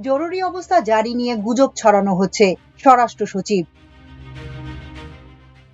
জরুরি অবস্থা জারি নিয়ে গুজব ছড়ানো হচ্ছে, স্বরাষ্ট্র সচিব।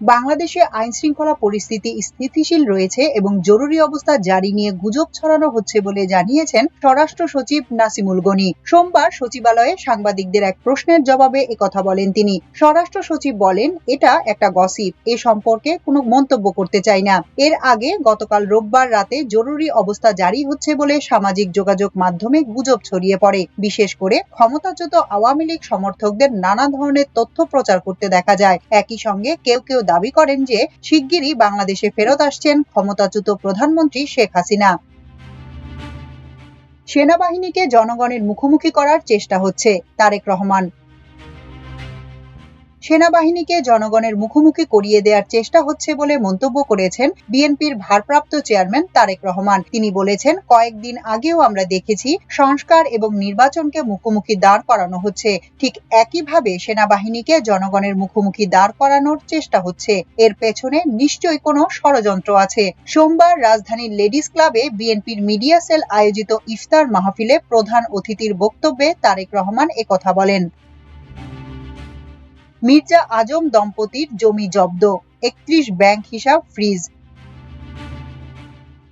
বাংলাদেশে আইন শৃঙ্খলা পরিস্থিতি স্থিতিশীল রয়েছে এবং জরুরি অবস্থা জারি নিয়ে গুজব ছড়ানো হচ্ছে বলে জানিয়েছেন স্বরাষ্ট্র সচিব নাসিমুল গনি। সোমবার সচিবালয়ে সাংবাদিকদের এক প্রশ্নের জবাবে একথা বলেন তিনি। স্বরাষ্ট্র সচিব বলেন, এটা একটা গসিপ, এ সম্পর্কে কোনো মন্তব্য করতে চাই না। এর আগে গতকাল রোববার রাতে জরুরি অবস্থা জারি হচ্ছে বলে সামাজিক যোগাযোগ মাধ্যমে গুজব ছড়িয়ে পড়ে। বিশেষ করে ক্ষমতাচ্যুত আওয়ামী লীগ সমর্থকদের নানা ধরনের তথ্য প্রচার করতে দেখা যায়। একই সঙ্গে কেউ কেউ দাবি করেন যে শিগগিরই বাংলাদেশে ফেরত আসছেন ক্ষমতাচ্যুত প্রধানমন্ত্রী শেখ হাসিনা। সেনাবাহিনীকে জনগণের মুখোমুখি করার চেষ্টা হচ্ছে, তারেক রহমান। সেনাবাহিনীকে জনগণের মুখোমুখি করিয়ে দেওয়ার চেষ্টা হচ্ছে বলে মন্তব্য করেছেন বিএনপির ভারপ্রাপ্ত চেয়ারম্যান তারেক রহমান। তিনি বলেছেন, কয়েকদিন আগেও আমরা দেখেছি সংস্কার এবং নির্বাচনকে মুখোমুখি দাঁড় করানো হচ্ছে, ঠিক একইভাবে সেনাবাহিনীকে জনগণের মুখোমুখি দাঁড় করানোর চেষ্টা হচ্ছে। এর পেছনে নিশ্চয়ই কোনো ষড়যন্ত্র আছে। সোমবার রাজধানীর লেডিস ক্লাবে বিএনপির মিডিয়া সেল আয়োজিত ইফতার মাহফিলে প্রধান অতিথির বক্তব্যে তারেক রহমান একথা বলেন। মির্জা আজম দম্পতির জমি জব্দ, 31 ব্যাংক হিসাব ফ্রিজ।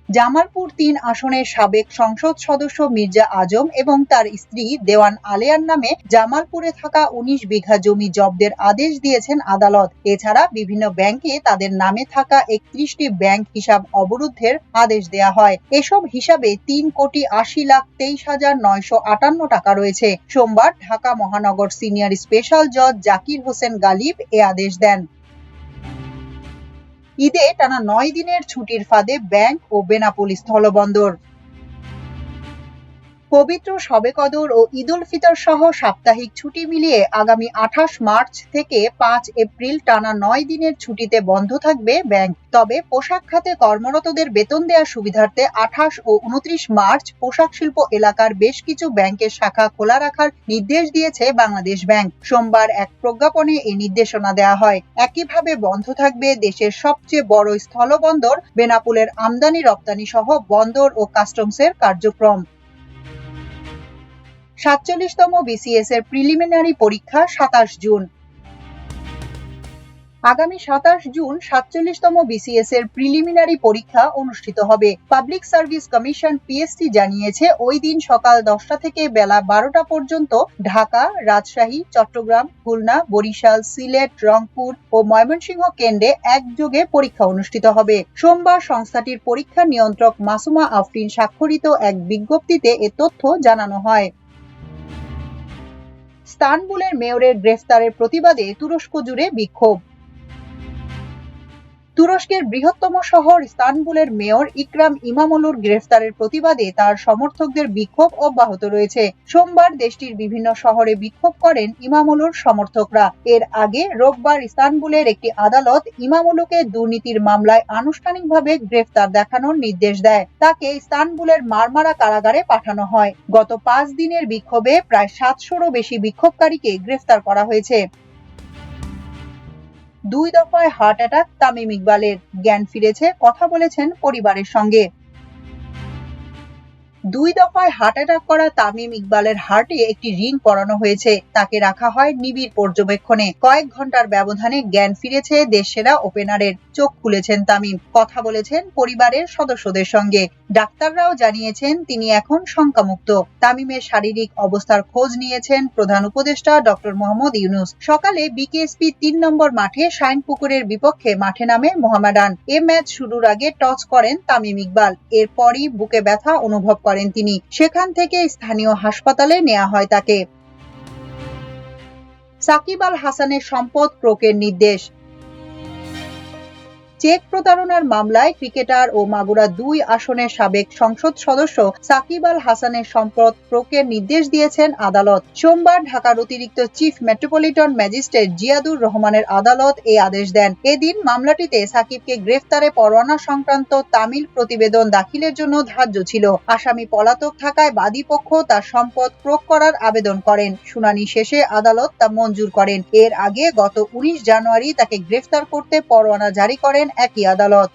জামালপুর ৩ আসনের সাবেক সংসদ সদস্য মির্জা আজম এবং তার স্ত্রী দেওয়ান আলেয়ার নামে জামালপুরে থাকা ১৯ বিঘা জমি জব্দের আদেশ দিয়েছেন আদালত। এছাড়া বিভিন্ন ব্যাংকে তাদের নামে থাকা ৩১টি ব্যাংক হিসাব অবরুদ্ধের আদেশ দেয়া হয়। এসব হিসাবে ৩,৮০,২৩,৯৫৮ টাকা রয়েছে। সোমবার ঢাকা মহানগর সিনিয়র স্পেশাল জজ জাকির হোসেন গালিব এ আদেশ দেন। ঈদে টানা ৯ দিনের ছুটির ফাঁদে ব্যাংক ও বেনাপোল স্থলবন্দর। পবিত্র শবে কদর ও ঈদ উল ফিতর সহ সাপ্তাহিক ছুটি মিলিয়ে আগামী ২৮ মার্চ থেকে ৫ এপ্রিল টানা ৯ দিনের ছুটিতে বন্ধ থাকবে ব্যাংক। তবে পোশাক খাতে কর্মরতদের বেতন দেওয়ার সুবিধার্থে ২৮ ও ২৯ মার্চ পোশাক শিল্প এলাকার বেশ কিছু ব্যাংকের শাখা খোলা রাখার নির্দেশ দিয়েছে বাংলাদেশ ব্যাংক। সোমবার এক প্রজ্ঞাপনে এই নির্দেশনা দেওয়া হয়। একইভাবে বন্ধ থাকবে দেশের সবচেয়ে বড় স্থলবন্দর বেনাপোলের আমদানি রপ্তানি সহ বন্দর ও কাস্টমসের কার্যক্রম। ৪৭তম বিসিএস এর প্রিলিমিনারি পরীক্ষা ২৭ জুন। আগামী ২৭ জুন ৪৭তম বিসিএস এর প্রিলিমিনারি পরীক্ষা অনুষ্ঠিত হবে। পাবলিক সার্ভিস কমিশন পিএসসি জানিয়েছে, ওই দিন সকাল ১০টা থেকে বেলা ১২টা পর্যন্ত ঢাকা, রাজশাহী, চট্টগ্রাম, খুলনা, বরিশাল, সিলেট, রংপুর ও ময়মনসিংহ কেন্দ্রে একযোগে পরীক্ষা অনুষ্ঠিত হবে। সোমবার সংস্থাটির পরীক্ষা নিয়ন্ত্রক মাসুমা আফরিন স্বাক্ষরিত এক বিজ্ঞপ্তিতে এ তথ্য জানানো হয়। ইস্তানবুলের মেয়রের গ্রেফতারের প্রতিবাদে তুরস্ক জুড়ে বিক্ষোভ। তুরস্কের বৃহত্তম শহর ইস্তানবুলের মেয়র ইকরাম ইমামোগলুর গ্রেফতারের প্রতিবাদে তার সমর্থকদের বিক্ষোভ অব্যাহত রয়েছে। সোমবার দেশটির বিভিন্ন শহরে বিক্ষোভ করেন ইমামোগলুর সমর্থকরা। এর আগে রোববার ইস্তানবুলের একটি আদালত ইমামোগলুকে দুর্নীতির মামলায় আনুষ্ঠানিকভাবে গ্রেফতার দেখানোর নির্দেশ দেয়। তাকে ইস্তানবুলের মারমারা কারাগারে পাঠানো হয়। গত ৫ দিনের বিক্ষোভে প্রায় ৭০০রও বেশি বিক্ষোভকারীকে গ্রেফতার করা হয়েছে। ২ দফায় হার্ট অ্যাটাক তামিম ইকবালের, জ্ঞান ফিরেছে, কথা বলেছেন পরিবারের সঙ্গে। ২ দফায় হার্ট অ্যাটাক করা তামিম ইকবালের হার্টে একটি রিং পরানো হয়েছে। তাকে রাখা হয় নিবিড় পর্যবেক্ষণে। কয়েক ঘন্টার ব্যবধানে জ্ঞান ফিরেছে দেশসেরা ওপেনারের। চোখ খুলেছেন তামিম, কথা বলেছেন পরিবারের সদস্যদের সঙ্গে। ডাক্তাররাও জানিয়েছেন তিনি এখন শঙ্কামুক্ত। তামিমের শারীরিক অবস্থার খোঁজ নিয়েছেন প্রধান উপদেষ্টা ডক্টর মোহাম্মদ ইউনূস। সকালে বিকেএসপি ৩ নম্বর মাঠে শাইনপুকুরের বিপক্ষে মাঠে নামে মোহামেডান। এ ম্যাচ শুরুর আগে টস করেন তামিম ইকবাল। এরপরই বুকে ব্যথা অনুভব করেন তিনি। সেখান থেকে স্থানীয় হাসপাতালে নেওয়া হয় তাকে। সাকিব আল হাসানের সম্পদ ক্রোকের নির্দেশ। চেক প্রতারণার মামলায় ক্রিকেটার ও মাগুরা ২ আসনের সাবেক সংসদ সদস্য সাকিব আল হাসানের সম্পদ ক্রোকের নির্দেশ দিয়েছেন আদালত। সোমবার ঢাকার অতিরিক্ত চিফ মেট্রোপলিটন ম্যাজিস্ট্রেট জিয়াদুর রহমানের আদালত এই আদেশ দেন। এদিন মামলাটিতে সাকিবকে গ্রেফতারে পরোয়ানা সংক্রান্ত তামিল প্রতিবেদন দাখিলের জন্য ধার্য ছিল। আসামি পলাতক থাকায় বাদীপক্ষ তার সম্পদ ক্রোক করার আবেদন করেন। শুনানি শেষে আদালত তা মঞ্জুর করেন। এর আগে গত ১৯ জানুয়ারি তাকে গ্রেফতার করতে পরোয়ানা জারি করেন একই আদালত।